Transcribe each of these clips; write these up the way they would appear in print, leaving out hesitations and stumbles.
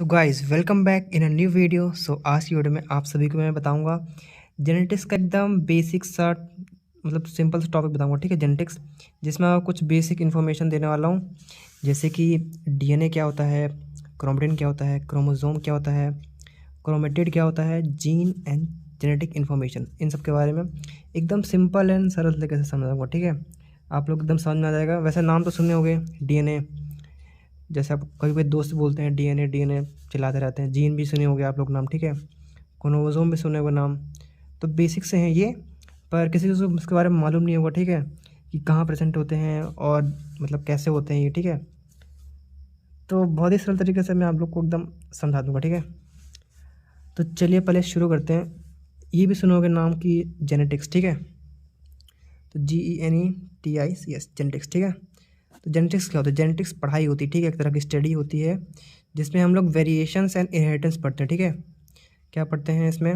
तो guys welcome back in a new video. आज की वीडियो में आप सभी को मैं बताऊंगा जेनेटिक्स का एकदम बेसिक सा मतलब सिंपल सा टॉपिक बताऊंगा, ठीक है। जेनेटिक्स जिसमें आपको कुछ बेसिक इन्फॉर्मेशन देने वाला हूं, जैसे कि डीएनए क्या होता है, क्रोमेटिन क्या होता है, क्रोमोसोम क्या होता है, क्रोमेटिड क्या होता है, जीन एंड जेनेटिक इन्फॉर्मेशन, इन सब के बारे में एकदम सिंपल एंड सरल तरीके से समझाऊंगा, ठीक है। आप लोग एकदम समझ में आ जाएगा। वैसे नाम तो सुने होंगे डीएनए, जैसे आप कभी कभी दोस्त बोलते हैं डीएनए डीएनए चिल्लाते रहते हैं। जीन भी सुने होंगे आप लोग नाम, ठीक है। क्रोमोसोम भी सुने होंगे नाम। तो बेसिक से हैं ये, पर किसी को इसके बारे में मालूम नहीं होगा, ठीक है, कि कहाँ प्रेजेंट होते हैं और मतलब कैसे होते हैं ये, ठीक है। तो बहुत ही सरल तरीके से मैं आप लोग को एकदम समझा दूंगा, ठीक है। तो चलिए पहले शुरू करते हैं। ये भी सुनोगे नाम की जेनेटिक्स, ठीक है। तो GENETICS जेनेटिक्स, ठीक है। तो जेनेटिक्स क्या होता है? जेनेटिक्स पढ़ाई होती है, ठीक है, एक तरह की स्टडी होती है जिसमें हम लोग वेरिएशंस एंड इनहेरिटेंस पढ़ते हैं, ठीक है। क्या पढ़ते हैं इसमें?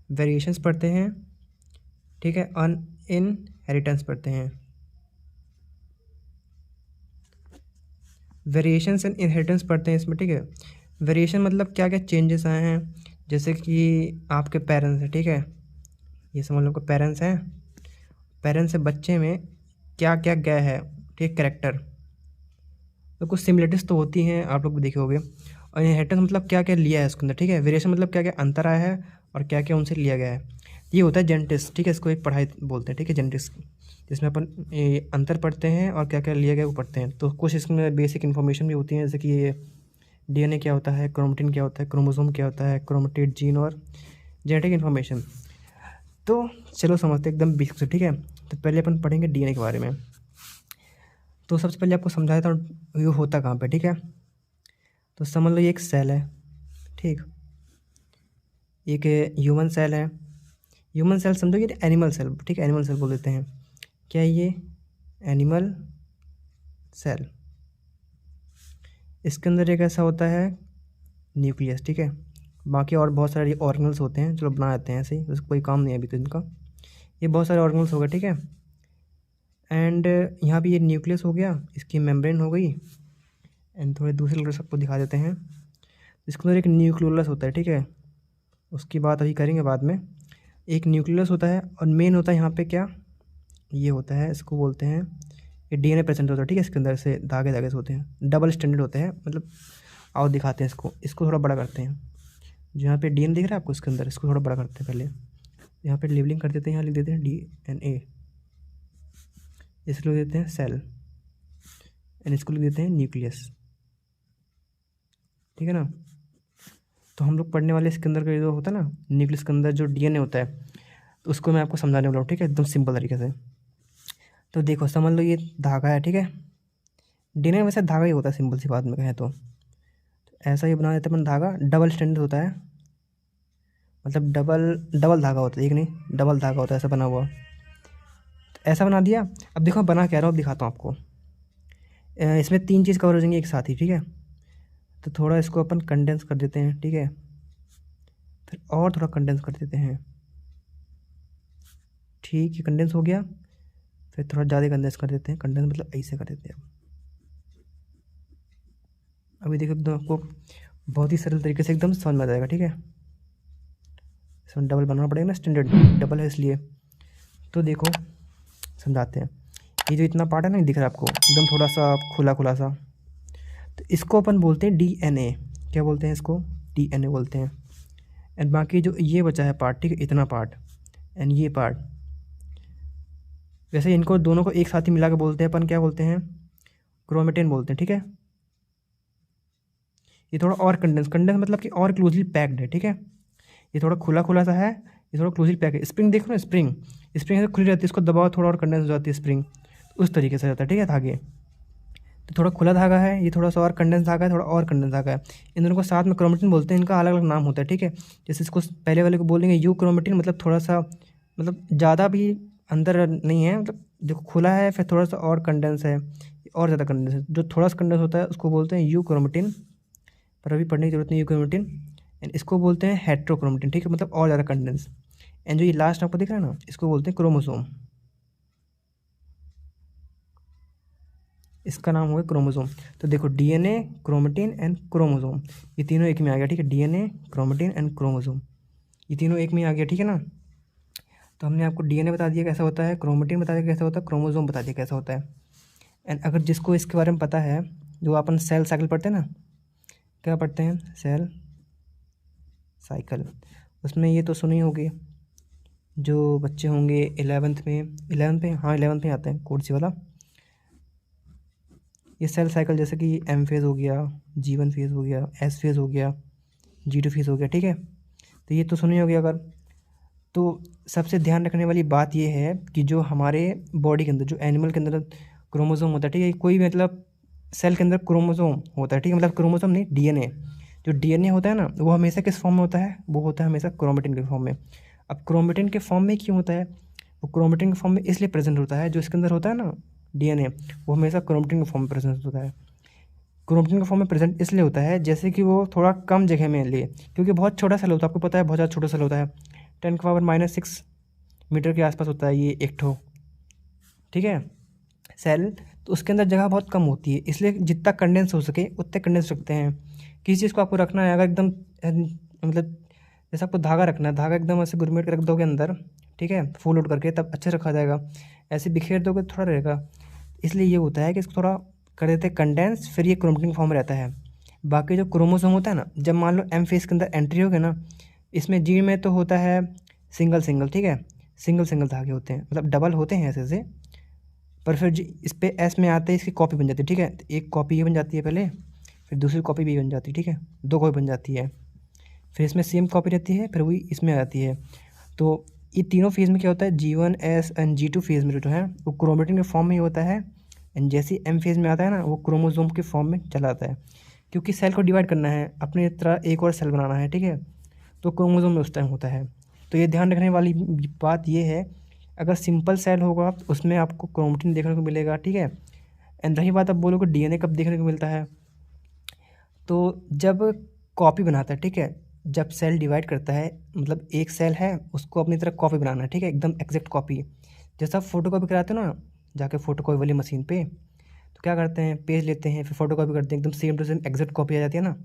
वेरिएशंस पढ़ते हैं, ठीक है, अन इनहेरिटेंस पढ़ते हैं। वेरिएशंस एंड इनहेरिटेंस पढ़ते हैं इसमें, ठीक है। वेरिएशन मतलब क्या क्या चेंजेस आए हैं, जैसे कि आपके पेरेंट्स हैं, ठीक है, ये समझ लो कि पेरेंट्स हैं, पेरेंट्स से बच्चे में क्या क्या गया है, ठीक, कैरेक्टर। तो कुछ सिमिलरिटीज़ तो होती हैं, आप लोग भी देखे होंगे। और इनहेरिटेंस मतलब क्या क्या लिया है उसके अंदर, ठीक है। वेरिएशन मतलब क्या क्या अंतर आया है और क्या क्या उनसे लिया गया है। ये होता है जेनेटिक्स, ठीक है। इसको एक पढ़ाई बोलते हैं, ठीक है, जेनेटिक्स, जिसमें अपन ये अंतर पढ़ते हैं और क्या क्या लिया गया वो पढ़ते हैं। तो कुछ इसमें बेसिक इन्फॉर्मेशन भी होती है, जैसे कि ये डीएनए क्या होता है, क्रोमेटिन क्या होता है, क्रोमोसोम क्या होता है, क्रोमेटिड, जीन और जेनेटिक इन्फॉर्मेशन। तो चलो समझते हैं एकदम बेसिक से, ठीक है। तो पहले अपन पढ़ेंगे डीएनए के बारे में। तो सबसे पहले आपको समझा देता हूँ ये होता कहाँ पे, ठीक है। तो समझ लो ये एक सेल है, ठीक, एक ह्यूमन सेल है। ह्यूमन सेल समझो, ये एनिमल सेल, ठीक है, एनिमल सेल बोल देते हैं। क्या है ये? Animal cell. इसके अंदर एक ऐसा होता है न्यूक्लियस, ठीक है। बाकी और बहुत सारे ऑर्गेनल्स होते हैं, चलो बना देते हैं ऐसे ही, उसको कोई काम नहीं है अभी तो इनका। ये बहुत सारे ऑर्गेनल्स हो गए, ठीक है। एंड यहाँ भी ये न्यूक्लियस हो गया, इसकी मेम्ब्रेन हो गई। एंड थोड़े दूसरे कलर सबको दिखा देते हैं। इसके अंदर एक न्यूक्लियोलस होता है, ठीक है, उसकी बात अभी करेंगे बाद में। एक न्यूक्लियस होता है और मेन होता है यहाँ पे क्या, ये होता है, इसको बोलते हैं, ये डीएनए प्रेजेंट होता है, ठीक है। इसके अंदर से धागे धागे से होते हैं, डबल स्टैंडर्ड होते हैं, मतलब आओ दिखाते हैं इसको, इसको थोड़ा बड़ा करते हैं। जो यहाँ पे डीएनए दिख रहा है आपको, इसके अंदर इसको थोड़ा बड़ा करते हैं पहले। यहाँ पे लेबलिंग कर देते हैं, यहाँ लिख देते हैं DNA, इसको लिख देते हैं सेल, एंड इसको लिख देते हैं न्यूक्लियस, ठीक है ना। तो हम लोग पढ़ने वाले इसके अंदर का जो होता है ना, न्यूक्लियस के अंदर जो डीएनए होता है, तो उसको मैं आपको समझाने वाला हूँ, ठीक है, एकदम सिंपल तरीके से। तो देखो समझ लो ये धागा है, ठीक है। डीएनए वैसे धागा ही होता है, सिंपल सी बात में कहें तो ऐसा ही बना देते हैं अपन धागा, डबल स्टैंडर्ड होता है, मतलब डबल डबल धागा होता है, एक नहीं डबल धागा होता है ऐसा बना हुआ। तो ऐसा बना दिया। अब देखो बना क्या रहा हूँ, अब दिखाता हूँ आपको। इसमें तीन चीज़ कवर हो जाएंगी एक साथ ही, ठीक है। तो थोड़ा इसको अपन कंडेंस कर देते हैं, ठीक है, फिर और थोड़ा कंडेंस कर देते हैं, ठीक है, कंडेंस हो गया। फिर थोड़ा ज़्यादा कंडेंस कर देते हैं, कंडेंस मतलब ऐसे कर देते हैं। अभी देखो एकदम आपको बहुत ही सरल तरीके से एकदम समझ में आ जाएगा, ठीक है। इसमें डबल बनाना पड़ेगा ना, स्टैंडर्ड डबल है इसलिए। तो देखो समझाते हैं। ये जो इतना पार्ट है ना, दिख रहा है आपको एकदम थोड़ा सा खुला खुला सा, तो इसको अपन बोलते हैं डीएनए। क्या बोलते हैं इसको? डीएनए बोलते हैं। एंड बाकी जो ये बचा है पार्ट, ठीक है, इतना पार्ट एंड ये पार्ट, वैसे इनको दोनों को एक साथ ही मिला के बोलते हैं अपन, क्या बोलते हैं? क्रोमेटिन बोलते हैं, ठीक है। ये थोड़ा और कंडेंस, कंडेंस मतलब कि और क्लोजली पैक्ड है, ठीक है। ये थोड़ा खुला खुला सा है, ये थोड़ा क्लोजली पैक है। स्प्रिंग देखो ना, स्प्रिंग, स्प्रिंग ऐसे खुली रहती है, इसको दबाओ थोड़ा और कंडेंस हो जाती है स्प्रिंग, तो उस तरीके से रहता है, ठीक है, धागे। तो थोड़ा खुला धागा है, ये थोड़ा सा और कंडेंस धागा है, थोड़ा और कंडेंस धागा है। इन दोनों को साथ में क्रोमेटिन बोलते हैं, इनका अलग अलग नाम होता है, ठीक है। जैसे इसको पहले वाले को बोलेंगे यू क्रोमेटिन, मतलब थोड़ा सा, मतलब ज़्यादा भी अंदर नहीं है, मतलब देखो खुला है, फिर थोड़ा सा और कंडेंस है, और ज़्यादा कंडेंस है। जो थोड़ा सा कंडेंस होता है उसको बोलते हैं यू क्रोमेटिन, पर अभी पढ़ने की जरूरत नहीं यू क्रोमेटिन। एंड इसको बोलते हैं हेट्रोक्रोमेटिन, ठीक है, मतलब और ज़्यादा कंडेंस। एंड जो ये लास्ट आपको दिख रहा है ना, इसको बोलते हैं क्रोमोसोम। इसका नाम होगा क्रोमोसोम। तो देखो डीएनए, क्रोमेटिन एंड क्रोमोसोम, ये तीनों एक में आ गया, ठीक है। डीएनए, क्रोमेटिन एंड क्रोमोसोम, ये तीनों एक में आ गया, ठीक है ना। तो हमने आपको डीएनए बता दिया कैसा होता है, क्रोमेटिन बता दिया कैसा होता है, क्रोमोसोम बता दिया कैसा होता है। एंड अगर जिसको इसके बारे में पता है, जो अपन सेल साइकिल पढ़ते हैं ना, क्या पढ़ते हैं, सेल साइकिल, उसमें ये तो सुनी होगी। जो बच्चे होंगे 11th में, हाँ 11th में आते हैं कोड सी वाला, ये सेल साइकिल, जैसे कि एम फेज़ हो गया, G1 फेज़ हो गया, एस फेज़ हो गया, G2 फेज़ हो गया, ठीक है। तो ये तो सुनी होगी अगर। तो सबसे ध्यान रखने वाली बात ये है कि जो हमारे बॉडी के अंदर, जो एनिमल के अंदर क्रोमोसोम होता है, ठीक है, कोई भी मतलब सेल के अंदर क्रोमोसोम होता है, ठीक है, मतलब क्रोमोसोम नहीं, डीएनए। जो डीएनए होता है ना, वो हमेशा किस फॉर्म में होता है, वो होता है हमेशा क्रोमेटिन के फॉर्म में। अब क्रोमेटिन के फॉर्म में क्यों होता है, वो क्रोमेटिन के फॉर्म में इसलिए प्रेजेंट होता है, जो इसके अंदर होता है ना डीएनए, वो हमेशा क्रोमेटिन के फॉर्म में प्रेजेंट होता है। क्रोमेटिन के फॉर्म में प्रेजेंट इसलिए होता है जैसे कि वो थोड़ा कम जगह में ले, क्योंकि बहुत छोटा सेल होता है, आपको पता है बहुत ज़्यादा छोटा सेल होता है, 10⁻⁻⁶ मीटर के आसपास होता है ये एक ठो, ठीक है, सेल। तो उसके अंदर जगह बहुत कम होती है, इसलिए जितना कंडेंस हो सके उतने कंडेंस रखते हैं। किसी चीज़ को आपको रखना है, अगर एकदम मतलब जैसे आपको धागा रखना है, धागा एकदम ऐसे गुरमेट के रख दोगे अंदर, ठीक है, फुल आउट करके, तब अच्छे रखा जाएगा। ऐसे बिखेर दोगे तो थोड़ा रहेगा, इसलिए ये होता है कि इसको थोड़ा कर देते हैं कंडेंस, फिर ये क्रोमेटिन फॉर्म में रहता है। बाकी जो क्रोमोसोम होता है ना, जब मान लो एम फेस के अंदर एंट्री हो गया ना, इसमें जी में तो होता है सिंगल सिंगल, ठीक है, सिंगल सिंगल धागे होते हैं, मतलब डबल होते हैं ऐसे से, पर फिर इस पे एस में आते ही इसकी कॉपी बन जाती है, ठीक है। तो एक कॉपी ये बन जाती है पहले, फिर दूसरी कॉपी भी बन जाती है, ठीक है, दो कॉपी बन जाती है। फिर इसमें सेम कॉपी रहती है, फिर वही इसमें आ जाती है। तो ये तीनों फेज़ में क्या होता है, G1 S and G2 phase में जो है वो क्रोमेटिन के फॉर्म में ही होता है। एंड जैसे ही एम फेज़ में आता है ना, वो क्रोमोसोम के फॉर्म में चला आता है, क्योंकि सेल को डिवाइड करना है, अपनी तरह एक और सेल बनाना है, ठीक है, तो क्रोमोसोम में उस टाइम होता है। तो ये ध्यान रखने वाली बात ये है, अगर सिंपल सेल होगा उसमें आपको क्रोमेटिन देखने को मिलेगा, ठीक है। एंड रही बात, अब बोलोगे डीएनए कब देखने को मिलता है, तो जब कॉपी बनाता है, ठीक है, जब सेल डिवाइड करता है, मतलब एक सेल है उसको अपनी तरफ कॉपी बनाना है, ठीक है, एकदम एग्जैक्ट कॉपी। जैसा आप फोटो कॉपी कराते हो ना, जाके फोटो कॉपी वाली मशीन पे, तो क्या करते हैं, पेज लेते हैं, फिर फोटो कॉपी करते हैं, एकदम same to same exact copy आ जाती है ना,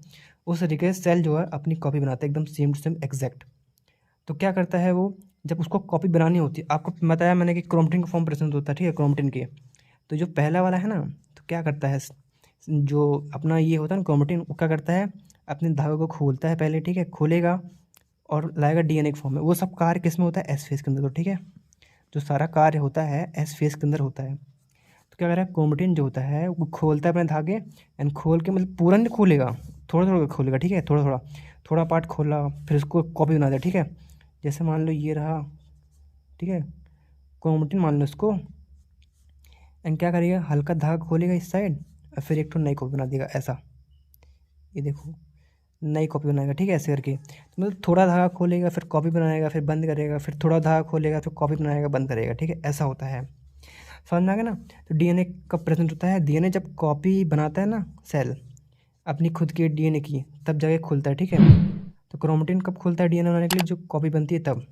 उस तरीके से सेल जो है अपनी कॉपी बनाता है एकदम सेम टू सेम एग्जैक्ट। तो क्या करता है वो, जब उसको कॉपी बनानी होती है, आपको बताया मैंने कि क्रोमेटिन का फॉर्म प्रेजेंट होता है, ठीक है, क्रोमेटिन के। तो जो पहला वाला है ना, तो क्या करता है, जो अपना ये होता है ना क्रोमेटिन, वो क्या करता है, अपने धागे को खोलता है पहले, ठीक है, खोलेगा और लाएगा डीएनए के फॉर्म में। वो सब कार्य किस में होता है, एस फेज के अंदर, तो ठीक है, जो सारा कार्य होता है एस फेज के अंदर होता है। तो क्या कर रहा है, क्रोमेटिन जो होता है वो खोलता है अपने धागे, एंड खोल के, मतलब पूरा नहीं खोलेगा, थोड़ा थोड़ा खोलेगा, ठीक है, थोड़ा थोड़ा, थोड़ा पार्ट खोला, फिर उसको कॉपी बना दिया, ठीक है। जैसे मान लो ये रहा, ठीक है, क्रोमेटिन मान लो इसको, एंड क्या करेगा, हल्का धागा खोलेगा इस साइड, और फिर एक तो नई कॉपी बना देगा ऐसा, ये देखो, नई कॉपी बनाएगा, ठीक है, ऐसे करके। तो मतलब थोड़ा धागा खोलेगा, फिर कॉपी बनाएगा, फिर बंद करेगा, फिर थोड़ा धागा खोलेगा, फिर कॉपी बनाएगा, बंद करेगा, ठीक है, ऐसा होता है। समझ में आ गया ना। तो डीएनए कब प्रेजेंट होता है, डीएनए जब कॉपी बनाता है ना सेल अपनी खुद की डीएनए की, तब जाके खुलता है, ठीक है। तो क्रोमेटिन कब खुलता है डीएनए बनाने के लिए, जो कॉपी बनती है तब।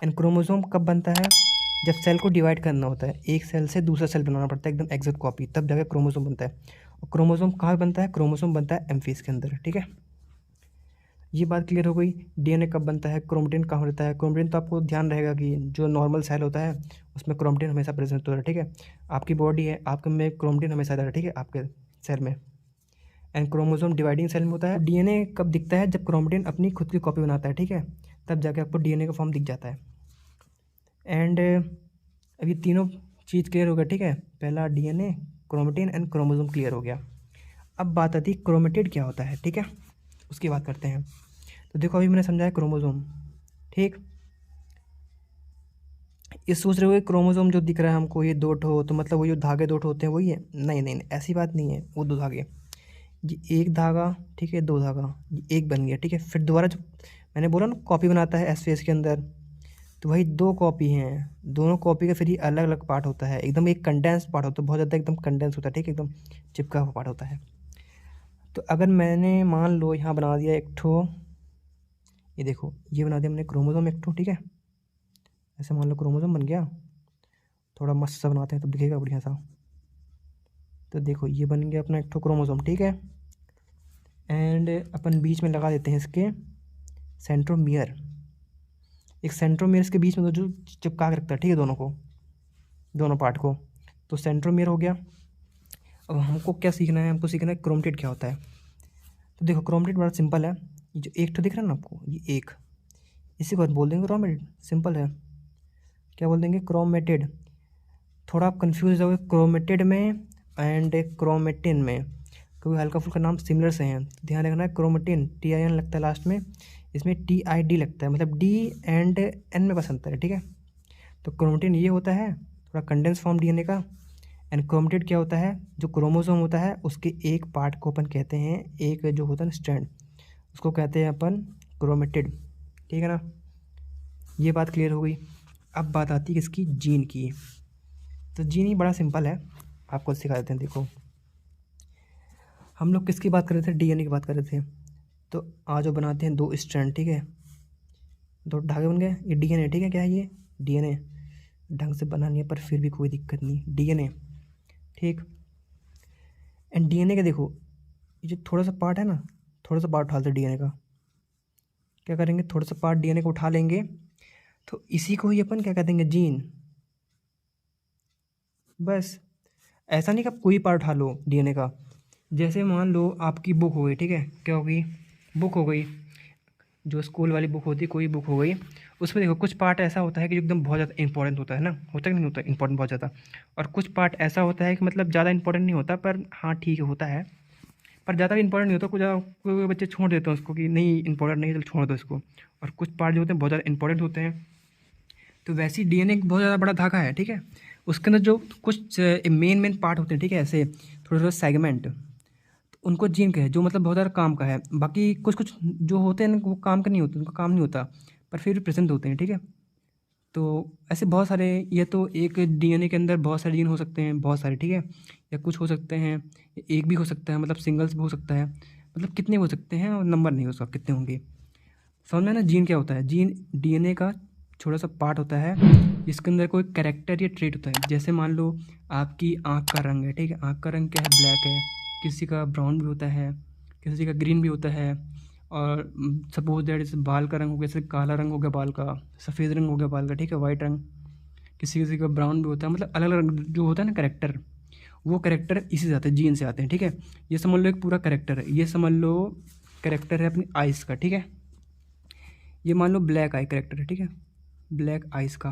एंड क्रोमोसोम कब बनता है, जब सेल को डिवाइड करना होता है, एक सेल से दूसरा सेल बनाना पड़ता है एकदम एग्जैक्ट कॉपी, तब जाके क्रोमोसोम बनता है। और क्रोमोसोम कहाँ बनता है, क्रोमोसोम बनता है एम फेज के अंदर, ठीक है। ये बात क्लियर हो गई, डीएनए कब बनता है, क्रोमेटिन कहाँ रहता है। क्रोमेटिन तो आपको ध्यान रहेगा कि जो नॉर्मल सेल होता है उसमें क्रोमेटिन हमेशा प्रेजेंट होता है, ठीक है। आपकी बॉडी है, आपके में क्रोमेटिन हमेशा रहता है, ठीक है, आपके सेल में। एंड क्रोमोसोम डिवाइडिंग सेल में होता है। डीएनए कब दिखता है, जब क्रोमेटिन अपनी खुद की कॉपी बनाता है, ठीक है, तब जाके आपको डीएनए का फॉर्म दिख जाता है। एंड अब ये तीनों चीज़ क्लियर हो गया, ठीक है, पहला DNA, chromatin and chromosome clear हो गया। अब बात आती है क्रोमेटिड क्या होता है, ठीक है, उसकी बात करते हैं। तो देखो अभी मैंने समझाया क्रोमोसोम, ठीक। ये सोच रहे हो क्रोमोसोम जो दिख रहा है हमको ये दो ठो, तो मतलब वो जो धागे दो ठो होते हैं वही है, नहीं नहीं नहीं, ऐसी बात नहीं है, वो दो धागे, ये एक धागा, ठीक है, दो धागा, ये एक बन गया, ठीक है। फिर दोबारा जो मैंने बोला ना कॉपी बनाता है एस फेस के अंदर, तो वही दो कॉपी हैं, दोनों कॉपी का फिर ये अलग अलग पार्ट होता है, एकदम एक कंडेंस पार्ट होता है, बहुत ज़्यादा एकदम कंडेंस होता है, ठीक है, एकदम चिपका हुआ पार्ट होता है। तो अगर मैंने मान लो यहाँ बना दिया एक ठो, ये देखो ये बना दिया मैंने क्रोमोसोम एक ठो, ठीक है, ऐसे मान लो क्रोमोसोम बन गया, थोड़ा मस्त सा बनाते हैं तो दिखेगा बढ़िया सा, तो देखो ये बन गया अपना एक ठो क्रोमोसोम, ठीक है। एंड अपन बीच में लगा देते हैं इसके सेंट्रोमियर। एक सेंट्रोमियर इसके बीच में तो जो चिपका के रखता है, ठीक है, दोनों को, दोनों पार्ट को। तो सेंट्रोमियर हो गया। अब हमको क्या सीखना है, हमको सीखना है क्रोमेटिड क्या होता है। तो देखो क्रोमेटिड बड़ा सिंपल है। ये जो एक तो दिख रहा है ना आपको, ये एक, इसी को बोल देंगे क्रोमेटिड, सिंपल है। क्या बोल देंगे, क्रोमेटिड। थोड़ा आप कंफ्यूज हो क्रोमेटिड में एंड क्रोमेटिन में, क्योंकि हल्का फुल्का नाम सिमिलर से हैं। ध्यान रखना है, क्रोमेटिन TIN लगता है लास्ट में, इसमें TID लगता है, मतलब D एंड N में बस अंतर है, ठीक है। तो क्रोमेटिन ये होता है थोड़ा कंडेंस फॉर्म DNA का, एंड क्रोमेटिड क्या होता है, जो क्रोमोसोम होता है उसके एक पार्ट को अपन कहते हैं, एक जो होता है ना स्ट्रैंड, उसको कहते हैं अपन क्रोमेटिड, ठीक है ना। ये बात क्लियर हो गई। अब बात आती है किसकी, जीन की। तो जीन ही बड़ा सिंपल है, आपको सिखा देते हैं। देखो हम लोग किसकी बात कर रहे थे, DNA की बात कर रहे थे। तो आज जो बनाते हैं दो स्ट्रैंड, ठीक है, दो धागे बन गए, ये DNA, ठीक है। क्या है ये, DNA। ढंग से बना नहीं है पर फिर भी कोई दिक्कत नहीं, DNA, ठीक। एंड DNA का देखो, ये जो थोड़ा सा पार्ट है ना, थोड़ा सा पार्ट उठा लेते DNA का, क्या करेंगे, थोड़ा सा पार्ट DNA को उठा लेंगे, तो इसी को ही अपन क्या कह देंगे, जीन। बस ऐसा नहीं कि आप कोई पार्ट उठा लो DNA का। जैसे मान लो आपकी बुक हो गई, ठीक है, क्या होगी, बुक हो गई, जो स्कूल वाली बुक होती है, कोई बुक हो गई, उसमें देखो कुछ पार्ट ऐसा होता है कि जो एकदम बहुत ज़्यादा इंपॉर्टेंट होता है ना, होता है कि नहीं होता इंपॉर्टेंट बहुत ज़्यादा, और कुछ पार्ट ऐसा होता है कि मतलब ज़्यादा इंपॉर्टेंट नहीं होता, पर हाँ ठीक है होता है, पर ज़्यादा इंपॉर्टेंट नहीं होता। कुछ कोई बच्चे छोड़ देते हैं उसको कि नहीं इंपॉर्टेंट नहीं, चलो छोड़ दो इसको। और कुछ पार्ट जो होते हैं बहुत ज़्यादा इंपॉर्टेंट होते हैं। तो वैसे ही DNA एक बहुत ज़्यादा बड़ा धागा है, ठीक है। उसके अंदर जो कुछ मेन पार्ट होते हैं, ठीक है, ऐसे थोड़े थोड़े सेगमेंट, तो उनको जीन कहे, जो मतलब बहुत ज़्यादा काम का है। बाकी कुछ कुछ जो होते हैं ना, वो काम का नहीं होते, उनका काम नहीं होता, पर फिर भी प्रेजेंट होते हैं, ठीक है। तो ऐसे बहुत सारे, ये तो एक DNA के अंदर बहुत सारे जीन हो सकते हैं, बहुत सारे, ठीक है, या कुछ हो सकते हैं, एक भी हो सकता है, मतलब सिंगल्स भी हो सकता है, मतलब कितने हो सकते हैं और नंबर नहीं हो उसका कितने होंगे। समझ में ना, जीन क्या होता है, जीन DNA का छोटा सा पार्ट होता है, जिसके अंदर कोई कैरेक्टर या ट्रेट होता है। जैसे मान लो आपकी आँख का रंग है, ठीक है, आँख का रंग क्या है, ब्लैक है, किसी का ब्राउन भी होता है, किसी का ग्रीन भी होता है। और सपोज दैट जैसे बाल का रंग हो गया, जैसे काला रंग हो गया बाल का, सफ़ेद रंग हो गया बाल का, ठीक है, वाइट रंग, किसी किसी का ब्राउन भी होता है, मतलब अलग अलग जो होता है ना करेक्टर, वो करेक्टर इसी से आते हैं, जीन से आते हैं, ठीक है। ये समझ लो एक पूरा करेक्टर है, ये समझ लो करेक्टर है अपनी आइज़ का, ठीक है। ये मान लो ब्लैक आई करेक्टर है, ठीक है, ब्लैक आइज़ का,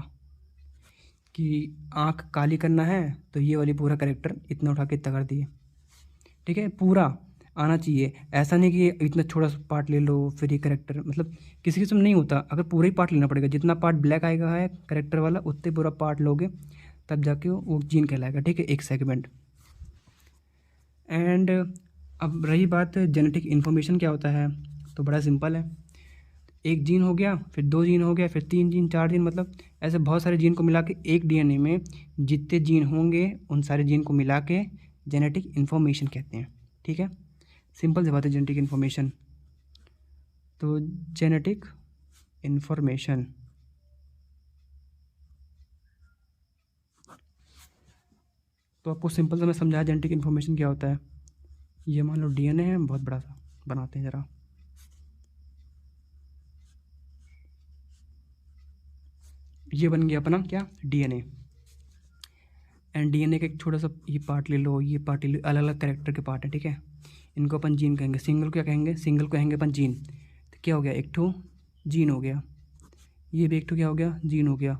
कि आँख काली करना है, तो ये वाली पूरा करेक्टर इतना उठा के इतना कर दिए, ठीक है, पूरा आना चाहिए। ऐसा नहीं कि इतना छोटा सा पार्ट ले लो फिर ये करेक्टर, मतलब किसी किस्म नहीं होता, अगर पूरा ही पार्ट लेना पड़ेगा, जितना पार्ट ब्लैक आएगा है करेक्टर वाला, उतने पूरा पार्ट लोगे तब जाके वो जीन कहलाएगा, ठीक है, एक सेगमेंट। एंड अब रही बात जेनेटिक इन्फॉर्मेशन क्या होता है, तो बड़ा सिंपल है। एक जीन हो गया, फिर दो जीन हो गया, फिर तीन जीन, चार जीन, मतलब ऐसे बहुत सारे जीन को मिला के एक DNA में जितने जीन होंगे उन सारे जीन को मिला के जेनेटिक इन्फॉर्मेशन कहते हैं, ठीक है। सिंपल सी बात है जेनेटिक इन्फॉर्मेशन। तो जेनेटिक इन्फॉर्मेशन, तो आपको सिंपल से मैं समझाया जेनेटिक इन्फॉर्मेशन क्या होता है। ये मान लो DNA है, बहुत बड़ा सा बनाते हैं ज़रा, ये बन गया अपना क्या, DNA। एंड DNA का एक छोटा सा ये पार्ट ले लो, ये पार्ट ले लो, अलग अलग कैरेक्टर के पार्ट है, ठीक है। इनको अपन जीन कहेंगे, सिंगल को क्या कहेंगे, सिंगल को कहेंगे अपन जीन। तो क्या हो गया, एक ठो जीन हो गया, ये भी एक ठो क्या हो गया, जीन हो गया।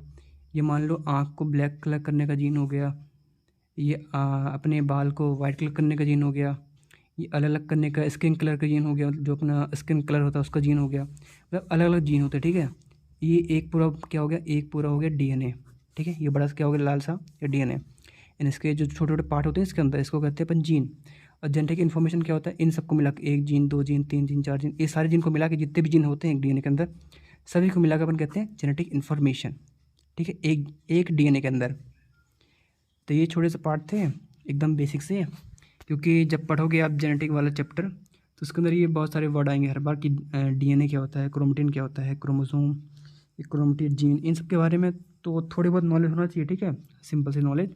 ये मान लो आँख को ब्लैक कलर करने का जीन हो गया, ये अपने बाल को वाइट कलर करने का जीन हो गया, ये अलग अलग करने का स्किन कलर का जीन हो गया, मतलब जो अपना स्किन कलर होता है उसका जीन हो गया, मतलब अलग अलग जीन होते हैं, ठीक है। ये एक पूरा क्या हो गया, एक पूरा हो गया DNA, ठीक है। ये बड़ा सा क्या हो गया, लाल सा, ये DNA। इन इसके जो छोटे छोटे पार्ट होते हैं इसके अंदर, इसको कहते हैं अपन जीन। और जेनेटिक इन्फॉर्मेशन क्या होता है, इन सबको मिला के, एक जीन, दो जीन, तीन जीन, चार जीन, ये सारे जीन को मिला के जितने भी जीन होते हैं एक DNA के अंदर, सभी को मिलाकर अपन कहते हैं जेनेटिक इन्फॉर्मेशन, ठीक है, एक एक DNA के अंदर। तो ये छोटे से पार्ट थे एकदम बेसिक से, क्योंकि जब पढ़ोगे आप जेनेटिक वाला चैप्टर तो उसके अंदर ये बहुत सारे वर्ड आएंगे हर बार कि DNA क्या होता है, क्रोमेटिन क्या होता है, क्रोमोसोम, क्रोमेटिन, जीन, इन सब के बारे में तो थोड़ी बहुत नॉलेज होना चाहिए, ठीक है, सिंपल सी नॉलेज।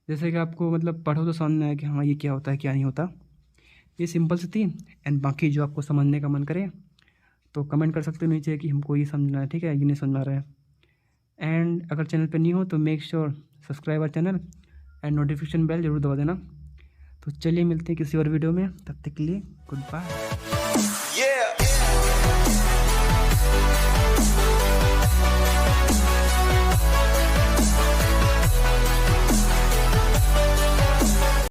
जैसे कि आपको मतलब पढ़ो तो समझ में आया कि हाँ ये क्या होता है क्या नहीं होता। ये सिंपल सी थी। एंड बाकी जो आपको समझने का मन करे तो कमेंट कर सकते हो नीचे कि हमको ये समझना है, ठीक है, ये नहीं समझ में आ रहा है। एंड अगर चैनल पे नहीं हो तो make sure subscribe our channel and notification bell जरूर दबा देना। तो चलिए मिलते हैं किसी और वीडियो में, तब तक के लिए गुड बाय।